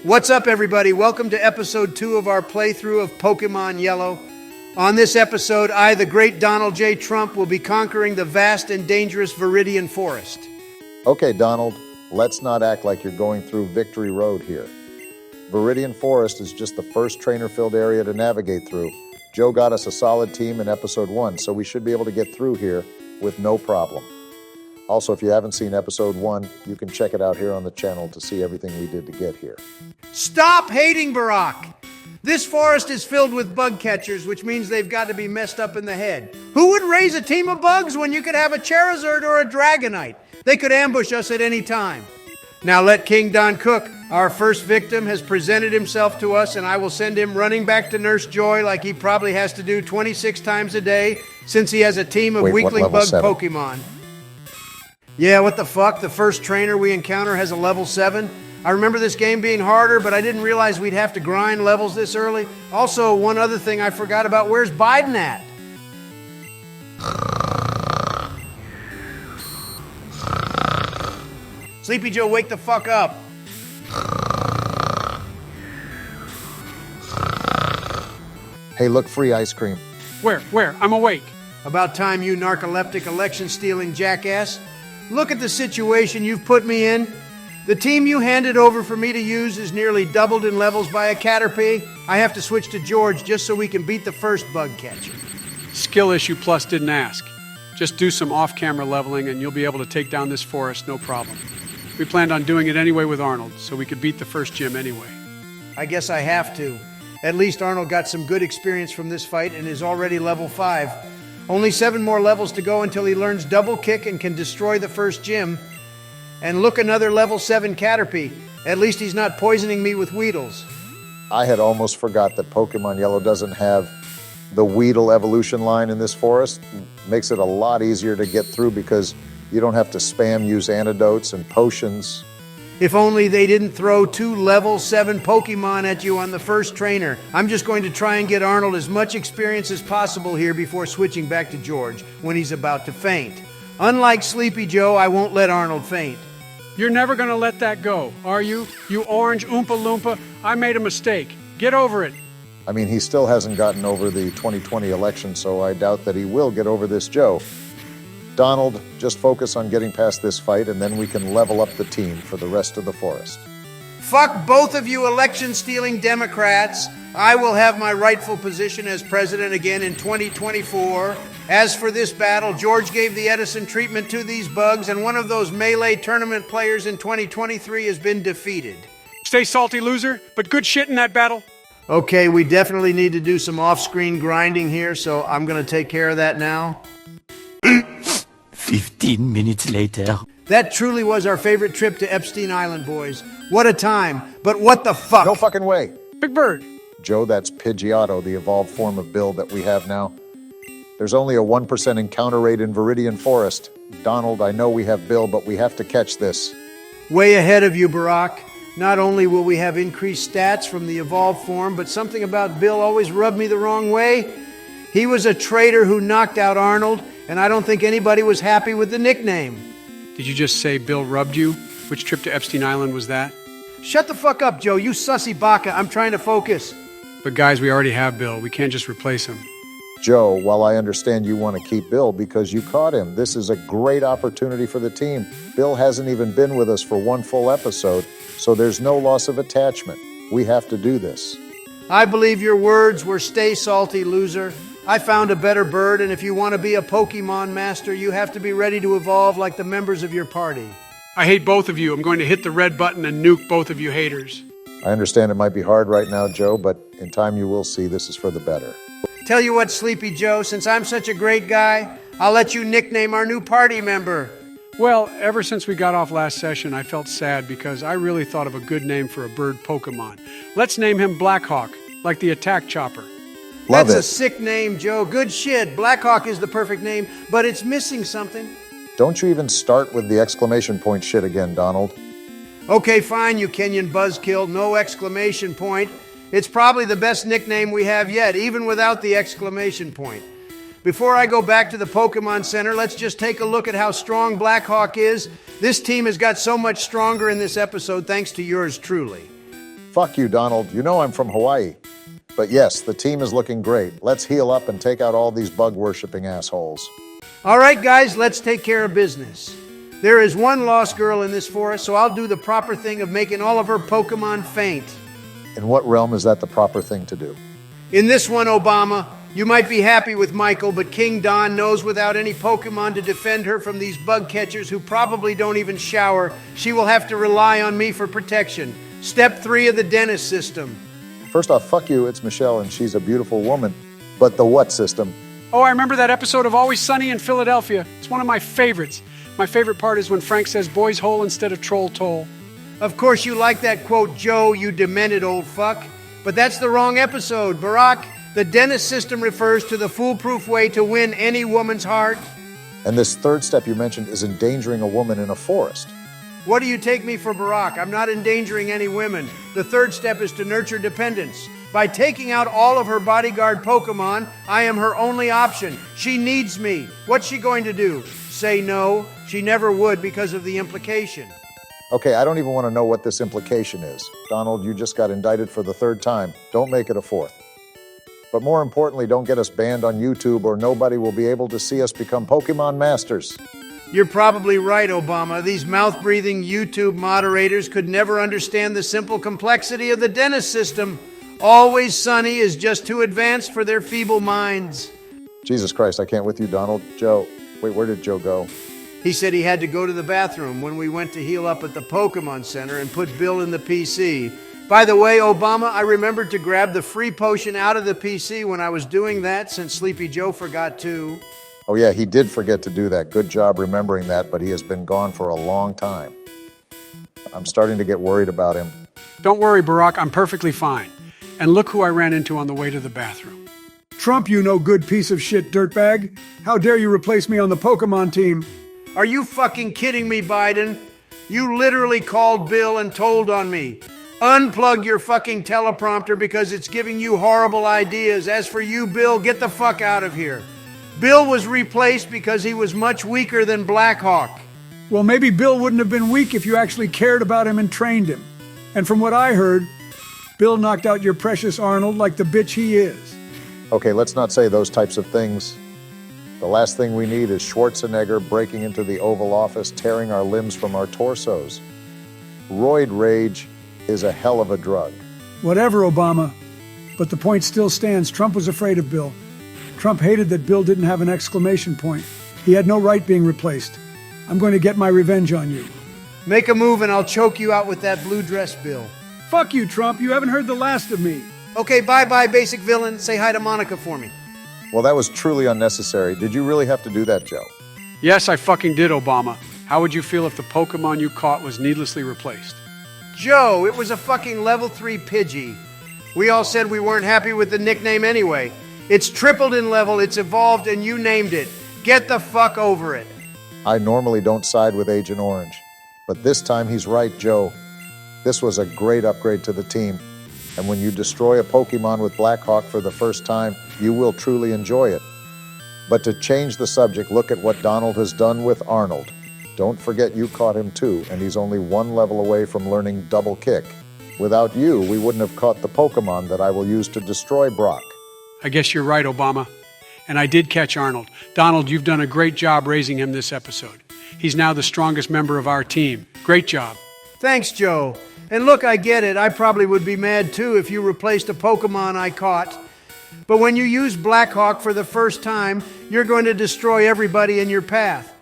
What's up, everybody? Welcome to episode 2 of our playthrough of Pokemon Yellow. On this episode, I, the great Donald J. Trump, will be conquering the vast and dangerous Viridian Forest. Okay, Donald, let's not act like you're going through Victory Road here. Viridian Forest is just the first trainer-filled area to navigate through. Joe got us a solid team in episode 1, so we should be able to get through here with no problem. Also, if you haven't seen episode 1, you can check it out here on the channel to see everything we did to get here. Stop hating Barack! This forest is filled with bug catchers, which means they've got to be messed up in the head. Who would raise a team of bugs when you could have a Charizard or a Dragonite? They could ambush us at any time. Now let King Don cook. Our first victim has presented himself to us, and I will send him running back to Nurse Joy like he probably has to do 26 times a day since he has a team of weakling bug 7? Pokemon. Yeah, what the fuck? The first trainer we encounter has a level 7? I remember this game being harder, but I didn't realize we'd have to grind levels this early. Also, one other thing I forgot about, where's Biden at? Sleepy Joe, wake the fuck up. Hey, look, free ice cream. Where? I'm awake. About time, you narcoleptic election-stealing jackass. Look at the situation you've put me in. The team you handed over for me to use is nearly doubled in levels by a Caterpie. I have to switch to George just so we can beat the first bug catcher. Skill issue plus didn't ask. Just do some off-camera leveling and you'll be able to take down this forest, no problem. We planned on doing it anyway with Arnold, so we could beat the first gym anyway. I guess I have to. At least Arnold got some good experience from this fight and is already level 5. Only 7 more levels to go until he learns Double Kick and can destroy the first gym. And look, another level 7 Caterpie. At least he's not poisoning me with Weedles. I had almost forgot that Pokemon Yellow doesn't have the Weedle evolution line in this forest. Makes it a lot easier to get through because you don't have to spam use antidotes and potions. If only they didn't throw 2 level 7 Pokemon at you on the first trainer. I'm just going to try and get Arnold as much experience as possible here before switching back to George when he's about to faint. Unlike Sleepy Joe, I won't let Arnold faint. You're never gonna let that go, are you? You orange Oompa Loompa, I made a mistake. Get over it. I mean, he still hasn't gotten over the 2020 election, so I doubt that he will get over this Joe. Donald, just focus on getting past this fight, and then we can level up the team for the rest of the forest. Fuck both of you election-stealing Democrats. I will have my rightful position as president again in 2024. As for this battle, George gave the Edison treatment to these bugs, and one of those Melee tournament players in 2023 has been defeated. Stay salty, loser, but good shit in that battle. Okay, we definitely need to do some off-screen grinding here, so I'm gonna take care of that now. 15 minutes later. That truly was our favorite trip to Epstein Island, boys. What a time, but what the fuck? No fucking way. Big Bird. Joe, that's Pidgeotto, the evolved form of Bill that we have now. There's only a 1% encounter rate in Viridian Forest. Donald, I know we have Bill, but we have to catch this. Way ahead of you, Barack. Not only will we have increased stats from the evolved form, but something about Bill always rubbed me the wrong way. He was a traitor who knocked out Arnold, and I don't think anybody was happy with the nickname. Did you just say Bill rubbed you? Which trip to Epstein Island was that? Shut the fuck up, Joe, you sussy baka. I'm trying to focus. But guys, we already have Bill. We can't just replace him. Joe, while I understand you want to keep Bill because you caught him, this is a great opportunity for the team. Bill hasn't even been with us for 1 full episode, so there's no loss of attachment. We have to do this. I believe your words were stay salty, loser. I found a better bird, and if you want to be a Pokemon master, you have to be ready to evolve like the members of your party. I hate both of you. I'm going to hit the red button and nuke both of you haters. I understand it might be hard right now, Joe, but in time you will see this is for the better. Tell you what, Sleepy Joe, since I'm such a great guy, I'll let you nickname our new party member. Well, ever since we got off last session, I felt sad because I really thought of a good name for a bird Pokemon. Let's name him Blackhawk, like the attack chopper. Love That's it. a sick name, Joe. Good shit. Blackhawk is the perfect name, but it's missing something. Don't you even start with the exclamation point shit again, Donald. Okay, fine, you Kenyan buzzkill. No exclamation point. It's probably the best nickname we have yet, even without the exclamation point. Before I go back to the Pokemon Center, let's just take a look at how strong Blackhawk is. This team has got so much stronger in this episode thanks to yours truly. Fuck you, Donald. You know I'm from Hawaii. But yes, the team is looking great. Let's heal up and take out all these bug-worshipping assholes. All right, guys, let's take care of business. There is one lost girl in this forest, so I'll do the proper thing of making all of her Pokemon faint. In what realm is that the proper thing to do? In this one, Obama, you might be happy with Michael, but King Don knows without any Pokemon to defend her from these bug catchers who probably don't even shower, she will have to rely on me for protection. Step 3 of the dentist system. First off, fuck you, it's Michelle and she's a beautiful woman. But the what system? Oh, I remember that episode of Always Sunny in Philadelphia. It's one of my favorites. My favorite part is when Frank says boys hole instead of troll toll. Of course you like that quote, Joe, you demented old fuck. But that's the wrong episode, Barack. The dentist system refers to the foolproof way to win any woman's heart. And this third step you mentioned is endangering a woman in a forest. What do you take me for, Barack? I'm not endangering any women. The third step is to nurture dependence. By taking out all of her bodyguard Pokemon, I am her only option. She needs me. What's she going to do? Say no? She never would because of the implication. Okay, I don't even want to know what this implication is. Donald, you just got indicted for the third time. Don't make it a fourth. But more importantly, don't get us banned on YouTube or nobody will be able to see us become Pokemon masters. You're probably right, Obama. These mouth-breathing YouTube moderators could never understand the simple complexity of the dentist system. Always Sunny is just too advanced for their feeble minds. Jesus Christ, I can't with you, Donald. Joe. Wait, where did Joe go? He said he had to go to the bathroom when we went to heal up at the Pokemon Center and put Bill in the PC. By the way, Obama, I remembered to grab the free potion out of the PC when I was doing that, since Sleepy Joe forgot to. Oh yeah, he did forget to do that. Good job remembering that, but he has been gone for a long time. I'm starting to get worried about him. Don't worry, Barack, I'm perfectly fine. And look who I ran into on the way to the bathroom. Trump, you no good piece of shit dirtbag. How dare you replace me on the Pokemon team? Are you fucking kidding me, Biden? You literally called Bill and told on me. Unplug your fucking teleprompter because it's giving you horrible ideas. As for you, Bill, get the fuck out of here. Bill was replaced because he was much weaker than Blackhawk. Well, maybe Bill wouldn't have been weak if you actually cared about him and trained him. And from what I heard, Bill knocked out your precious Arnold like the bitch he is. Okay, let's not say those types of things. The last thing we need is Schwarzenegger breaking into the Oval Office, tearing our limbs from our torsos. Roid rage is a hell of a drug. Whatever, Obama. But the point still stands. Trump was afraid of Bill. Trump hated that Bill didn't have an exclamation point. He had no right being replaced. I'm going to get my revenge on you. Make a move and I'll choke you out with that blue dress, Bill. Fuck you, Trump. You haven't heard the last of me. Okay, bye-bye, basic villain. Say hi to Monica for me. Well, that was truly unnecessary. Did you really have to do that, Joe? Yes, I fucking did, Obama. How would you feel if the Pokemon you caught was needlessly replaced? Joe, it was a fucking level 3 Pidgey. We all said we weren't happy with the nickname anyway. It's tripled in level, it's evolved, and you named it. Get the fuck over it. I normally don't side with Agent Orange, but this time he's right, Joe. This was a great upgrade to the team, and when you destroy a Pokemon with Blackhawk for the first time, you will truly enjoy it. But to change the subject, look at what Donald has done with Arnold. Don't forget you caught him too, and he's only one level away from learning Double Kick. Without you, we wouldn't have caught the Pokemon that I will use to destroy Brock. I guess you're right, Obama. And I did catch Arnold. Donald, you've done a great job raising him this episode. He's now the strongest member of our team. Great job. Thanks, Joe. And look, I get it. I probably would be mad too if you replaced a Pokemon I caught. But when you use Blackhawk for the first time, you're going to destroy everybody in your path.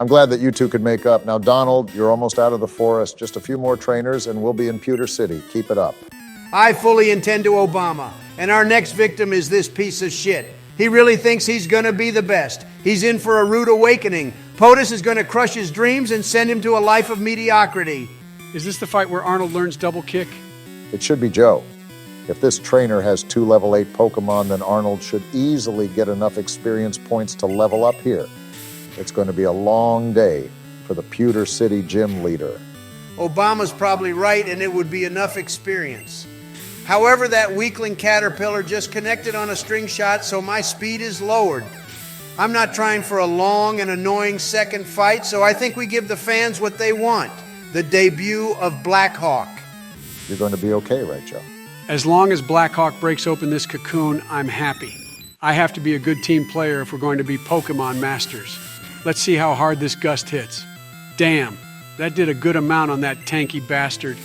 I'm glad that you two could make up. Now, Donald, you're almost out of the forest. Just a few more trainers and we'll be in Pewter City. Keep it up. I fully intend to, Obama. And our next victim is this piece of shit. He really thinks he's going to be the best. He's in for a rude awakening. POTUS is going to crush his dreams and send him to a life of mediocrity. Is this the fight where Arnold learns Double Kick? It should be Joe. If this trainer has 2 level 8 Pokemon, then Arnold should easily get enough experience points to level up here. It's going to be a long day for the Pewter City gym leader. Obama's probably right, and it would be enough experience. However, that weakling caterpillar just connected on a string shot, so my speed is lowered. I'm not trying for a long and annoying second fight, so I think we give the fans what they want, the debut of Blackhawk. You're going to be okay, right, Joe? As long as Blackhawk breaks open this cocoon, I'm happy. I have to be a good team player if we're going to be Pokemon masters. Let's see how hard this gust hits. Damn, that did a good amount on that tanky bastard.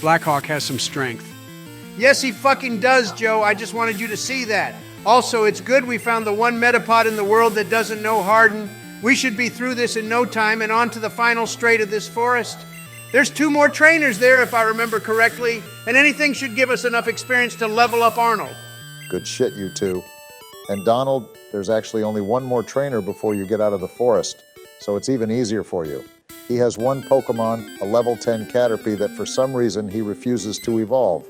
Blackhawk has some strength. Yes, he fucking does, Joe. I just wanted you to see that. Also, it's good we found the one Metapod in the world that doesn't know Harden. We should be through this in no time and on to the final strait of this forest. There's 2 more trainers there, if I remember correctly, and anything should give us enough experience to level up Arnold. Good shit, you two. And Donald, there's actually only 1 more trainer before you get out of the forest, so it's even easier for you. He has 1 Pokemon, a level 10 Caterpie that for some reason he refuses to evolve.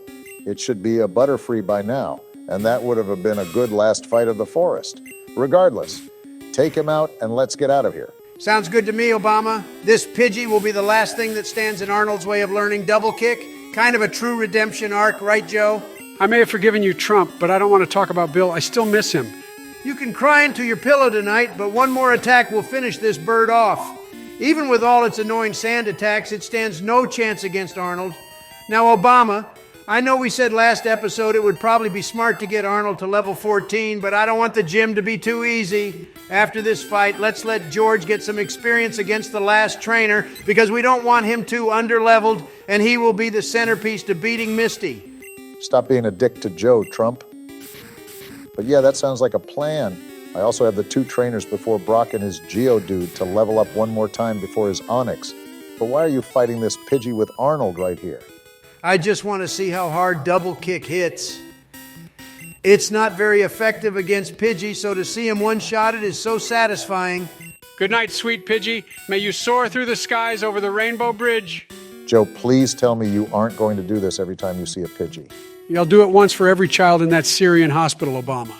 It should be a Butterfree by now, and that would have been a good last fight of the forest. Regardless, take him out and let's get out of here. Sounds good to me, Obama. This Pidgey will be the last thing that stands in Arnold's way of learning double kick. Kind of a true redemption arc, right, Joe? I may have forgiven you, Trump, but I don't want to talk about Bill. I still miss him. You can cry into your pillow tonight, but 1 more attack will finish this bird off. Even with all its annoying sand attacks, it stands no chance against Arnold. Now, Obama, I know we said last episode it would probably be smart to get Arnold to level 14, but I don't want the gym to be too easy. After this fight, let's let George get some experience against the last trainer because we don't want him too underleveled, and he will be the centerpiece to beating Misty. Stop being a dick to Joe, Trump. But yeah, that sounds like a plan. I also have the 2 trainers before Brock and his Geodude to level up 1 more time before his Onix. But why are you fighting this Pidgey with Arnold right here? I just want to see how hard double kick hits. It's not very effective against Pidgey, so to see him one-shotted is so satisfying. Good night, sweet Pidgey. May you soar through the skies over the Rainbow Bridge. Joe, please tell me you aren't going to do this every time you see a Pidgey. I'll do it once for every child in that Syrian hospital, Obama.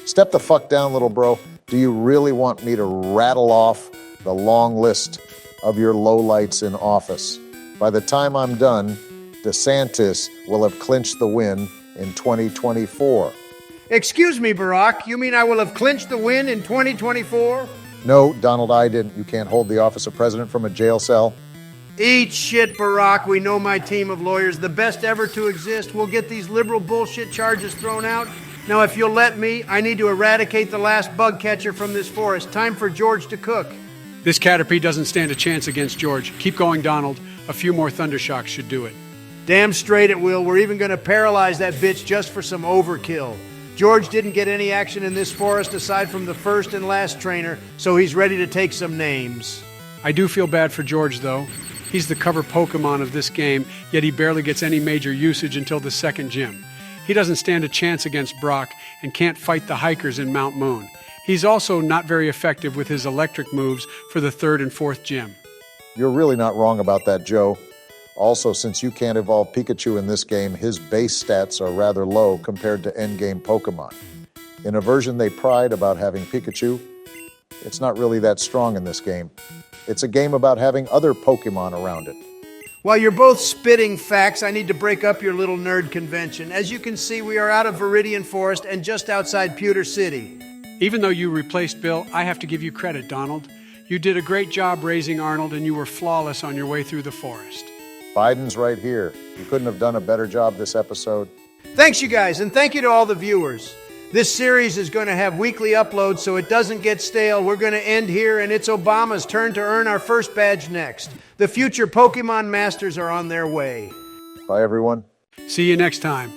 Step the fuck down, little bro. Do you really want me to rattle off the long list of your lowlights in office? By the time I'm done, DeSantis will have clinched the win in 2024. Excuse me, Barack, you mean I will have clinched the win in 2024? No, Donald, I didn't. You can't hold the office of president from a jail cell. Eat shit, Barack. We know my team of lawyers, the best ever to exist. We'll get these liberal bullshit charges thrown out. Now, if you'll let me, I need to eradicate the last bug catcher from this forest. Time for George to cook. This Caterpie doesn't stand a chance against George. Keep going, Donald. A few more Thundershocks should do it. Damn straight it will. We're even going to paralyze that bitch just for some overkill. George didn't get any action in this forest aside from the first and last trainer, so he's ready to take some names. I do feel bad for George, though. He's the cover Pokemon of this game, yet he barely gets any major usage until the second gym. He doesn't stand a chance against Brock and can't fight the hikers in Mount Moon. He's also not very effective with his electric moves for the third and fourth gym. You're really not wrong about that, Joe. Also, since you can't evolve Pikachu in this game, his base stats are rather low compared to endgame Pokemon. In a version they pride about having Pikachu, it's not really that strong in this game. It's a game about having other Pokemon around it. While you're both spitting facts, I need to break up your little nerd convention. As you can see, we are out of Viridian Forest and just outside Pewter City. Even though you replaced Bill, I have to give you credit, Donald. You did a great job raising Arnold, and you were flawless on your way through the forest. Biden's right here. You couldn't have done a better job this episode. Thanks, you guys, and thank you to all the viewers. This series is going to have weekly uploads so it doesn't get stale. We're going to end here, and it's Obama's turn to earn our first badge next. The future Pokemon Masters are on their way. Bye, everyone. See you next time.